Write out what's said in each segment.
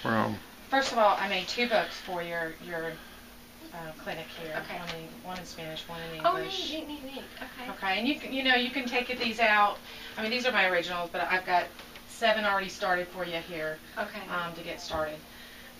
from? First of all, I made 2 books for your clinic here. Okay. One in Spanish, one in Oh, English. neat. Okay. Okay, and you can take these out. I mean, these are my originals, but I've got 7 already started for you here. Okay. To get started.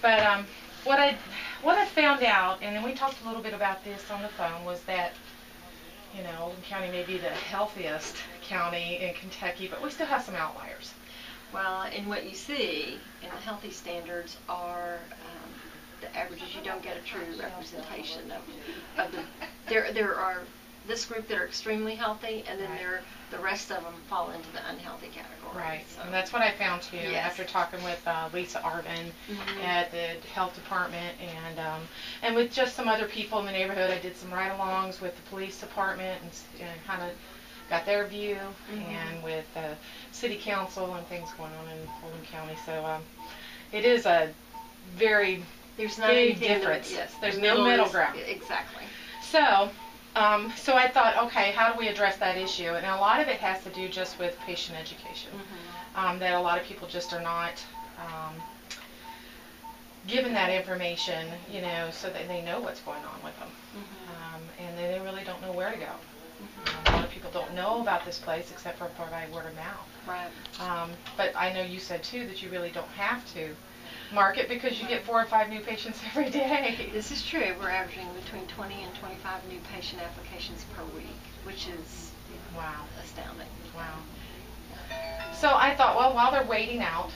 But what I found out, and then we talked a little bit about this on the phone, was that Oldham County may be the healthiest county in Kentucky, but we still have some outliers. Well, and what you see in the healthy standards are the averages. You don't get a true representation of the. There are this group that are extremely healthy, and then the rest of them fall into the unhealthy category. Right, so. and that's what I found too. Yes. After talking with Lisa Arvin at the health department, and with just some other people in the neighborhood, I did some ride-alongs with the police department and kind of got their view, and with city council and things going on in Oldham County. So it is a very big difference. Yes, there's no middle ground. Exactly. So I thought, okay, how do we address that issue? And a lot of it has to do just with patient education. That a lot of people just are not given that information, so that they know what's going on with them. And they really don't know where to go. A lot of people don't know about this place except for by word of mouth. Right. But I know you said too that you really don't have to market because you get 4 or 5 new patients every day. This is true. We're averaging between 20 and 25 new patient applications per week, which is astounding. Wow. So I thought, well, while they're waiting out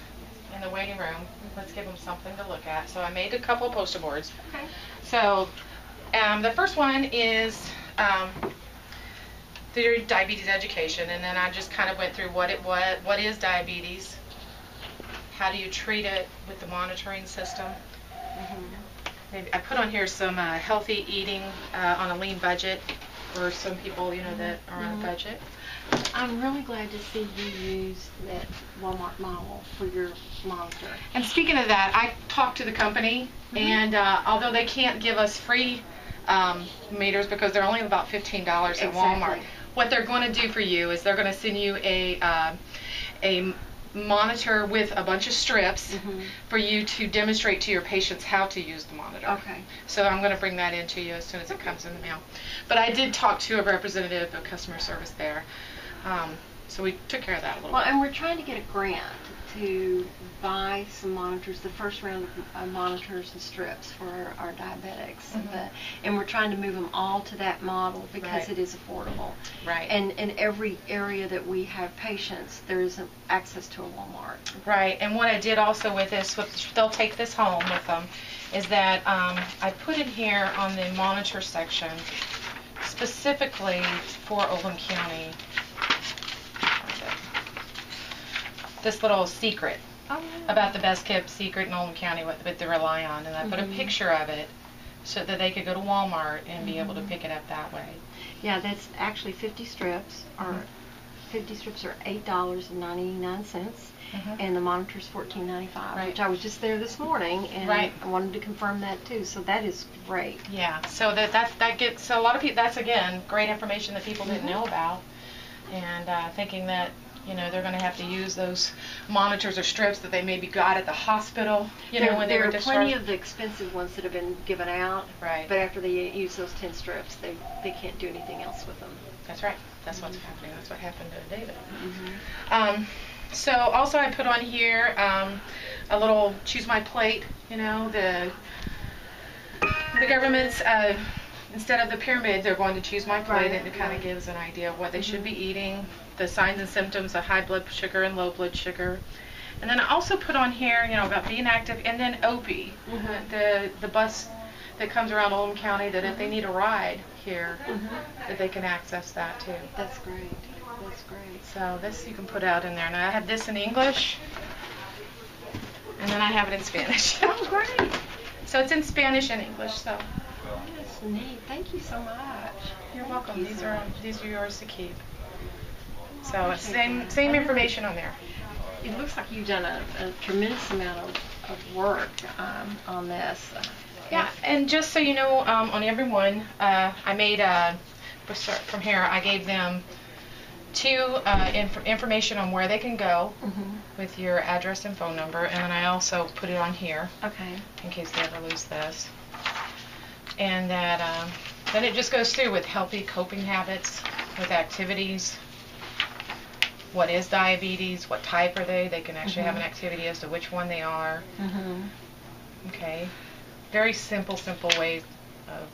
in the waiting room, let's give them something to look at. So I made a couple poster boards. Okay. So the first one is the diabetes education, and then I just kind of went through what is diabetes, how do you treat it with the monitoring system. Maybe I put on here some healthy eating on a lean budget for some people, that are on a budget. I'm really glad to see you use that Walmart model for your monitor. And speaking of that, I talked to the company, and although they can't give us free meters because they're only about $15 at Walmart, what they're going to do for you is they're going to send you a monitor with a bunch of strips for you to demonstrate to your patients how to use the monitor. Okay. So I'm going to bring that in to you as soon as it comes in the mail. But I did talk to a representative of customer service there. So we took care of that a little bit. Well, and we're trying to get a grant to buy some monitors, the first round of monitors and strips for our diabetics. And we're trying to move them all to that model because it is affordable. Right. And in every area that we have patients, there is access to a Walmart. Right. And what I did also with this, they'll take this home with them, is that I put in here on the monitor section specifically for Oldham County this little secret about the best kept secret in Oldham County, what they rely on, and I put a picture of it so that they could go to Walmart and be able to pick it up that way. Yeah, that's actually 50 strips, or 50 strips are $8.99, and the monitor's $14.95, which I was just there this morning, and I wanted to confirm that too. So that is great. Yeah, so that gets a lot of people. That's again great information that people didn't know about, and thinking that they're going to have to use those monitors or strips that they maybe got at the hospital. When they were discharged. There are plenty of the expensive ones that have been given out. Right. But after they use those 10 strips, they can't do anything else with them. That's right. That's what's happening. That's what happened to David. So also I put on here a little choose my plate. The government's instead of the pyramid, they're going to choose my plate, and it kind of gives an idea of what they should be eating, the signs and symptoms of high blood sugar and low blood sugar. And then I also put on here, about being active, and then OPI, the bus that comes around Oldham County, that if they need a ride here, that they can access that too. That's great. That's great. So this you can put out in there. And I have this in English, and then I have it in Spanish. Oh, great. So it's in Spanish and English. So. That's neat. Thank you so much. You're welcome. These are yours to keep. So same information on there. It looks like you've done a tremendous amount of work on this. Yeah, and just so you know, on every one, I made from here. I gave them two information on where they can go Mhm. with your address and phone number, and then I also put it on here Okay. in case they ever lose this. And that then it just goes through with healthy coping habits, with activities. What is diabetes? What type are they? They can actually have an activity as to which one they are. Mhm. Okay. Very simple way of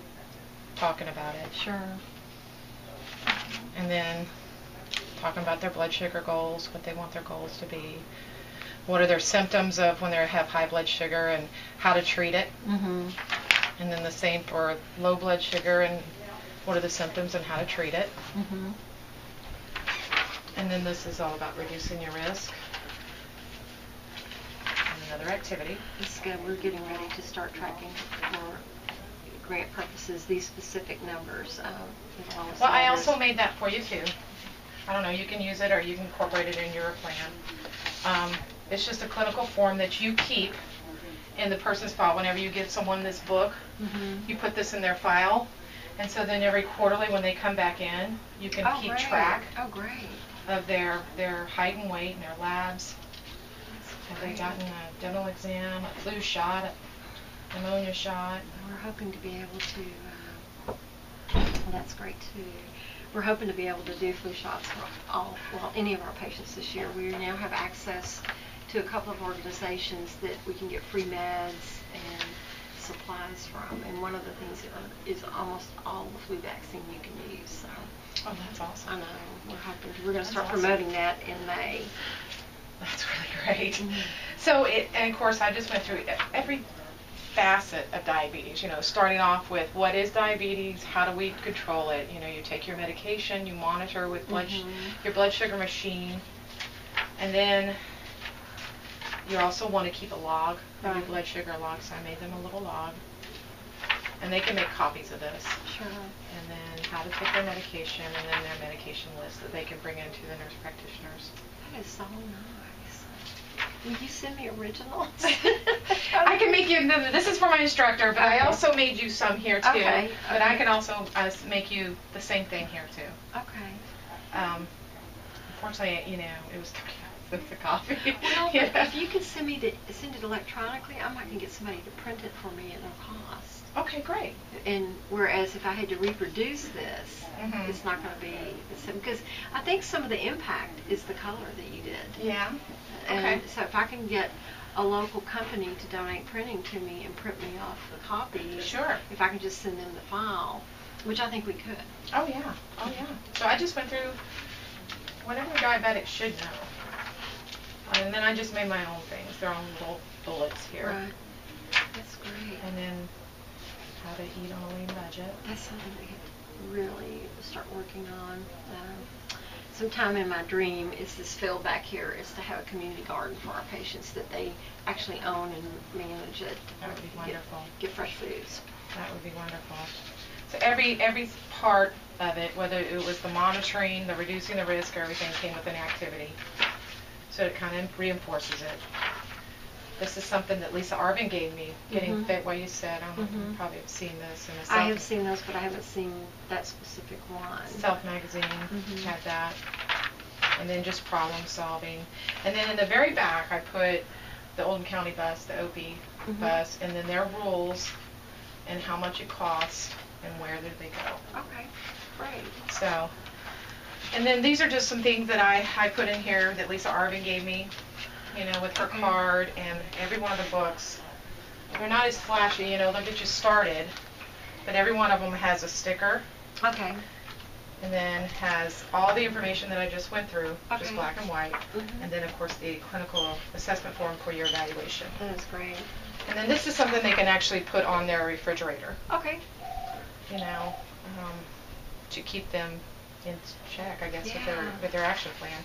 talking about it. Sure. And then talking about their blood sugar goals, what they want their goals to be. What are their symptoms of when they have high blood sugar and how to treat it. Mhm. And then the same for low blood sugar and what are the symptoms and how to treat it. Mhm. And then this is all about reducing your risk. And another activity. It's good. We're getting ready to start tracking for grant purposes these specific numbers. Well, I also made that for you too. I don't know, you can use it or you can incorporate it in your plan. It's just a clinical form that you keep in the person's file. Whenever you give someone this book, you put this in their file. And so then every quarterly when they come back in, you can keep track of their height and weight and their labs. Have they gotten a dental exam, a flu shot, a pneumonia shot? We're hoping to be able to, well, that's great too. We're hoping to be able to do flu shots for any of our patients this year. We now have access to a couple of organizations that we can get free meds and supplies from, and one of the things is almost all the flu vaccine you can use. So. Oh, that's awesome. I know. We're going to start promoting that in May. That's really great. So, and of course, I just went through every facet of diabetes, starting off with what is diabetes, how do we control it, you take your medication, you monitor with your blood sugar machine, and then you also want to keep a log of your blood sugar log, so I made them a little log, and they can make copies of this. Sure. And then how to take their medication, and then their medication list that they can bring into the nurse practitioners. That is so nice. Will you send me originals? I can make you, this is for my instructor, but I also made you some here too. Okay. But I can also make you the same thing here too. Okay. Unfortunately, it was 30 cents a copy. Well, if you could send it electronically, I might can get somebody to print it for me at no cost. Okay, great. And whereas if I had to reproduce this, it's not going to be the same. Because I think some of the impact is the color that you did. Yeah. And so if I can get a local company to donate printing to me and print me off the copy, sure. If I can just send them the file, which I think we could. Oh yeah. So I just went through what every diabetic should know. And then I just made my own things, their own little bullets here. Right. That's great. And then how to eat on a lean budget. That's something we could really start working on. Sometime in my dream is this field back here is to have a community garden for our patients that they actually own and manage it. That would be wonderful. Get fresh foods. That would be wonderful. So every part of it, whether it was the monitoring, the reducing the risk, everything came with an activity. So it kind of reinforces it. This is something that Lisa Arvin gave me, Getting Fit, what you said. I don't know, you probably have seen this in the I have seen those, but I haven't seen that specific one. Self magazine had that. And then just problem solving. And then in the very back, I put the Oldham County bus, the OP bus, and then their rules and how much it costs and where do they go. Okay, great. So, and then these are just some things that I put in here that Lisa Arvin gave me, with her card and every one of the books. They're not as flashy, they'll get you started, but every one of them has a sticker. Okay. And then has all the information that I just went through, just black and white, and then of course the clinical assessment form for your evaluation. That is great. And then this is something they can actually put on their refrigerator. Okay. To keep them in check, I guess, with their action plan.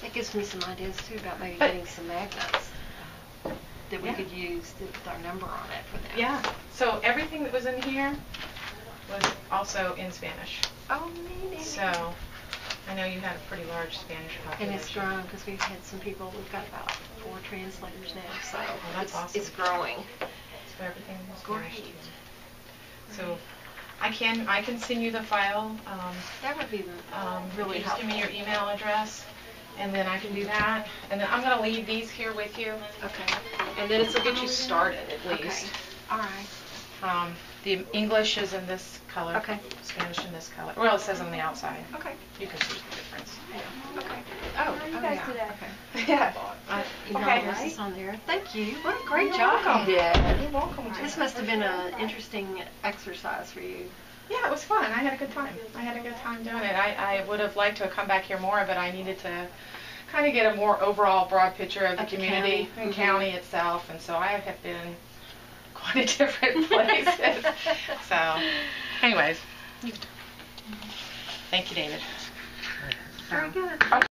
That gives me some ideas too about maybe getting some magnets that we could use with our number on it for them. Yeah. So everything that was in here was also in Spanish. Oh, neat. So I know you had a pretty large Spanish population. And it's grown because we've had some people. We've got about 4 translators now. So that's awesome. It's growing. So everything was great. So I can send you the file. That would be really Just give me your helpful. email address, and then I can do that. And then I'm going to leave these here with you, Okay. and then it'll get you started at least. Okay. All right. The English is in this color. Okay. Spanish in this color. Well, it says on the outside. Okay. You can see the difference. Okay. How are you guys yeah. today? Okay. Yeah. Email Okay. address is on there. Thank you. What a great You're job welcome. you did. You're welcome. This must have been an interesting exercise for you. Yeah, it was fun. I had a good time. I had a good time doing it. I would have liked to have come back here more, but I needed to kind of get a more overall broad picture of the Of the community county. and Mhm. county itself, and so I have been quite a different places. So, anyways, thank you, David. Very good.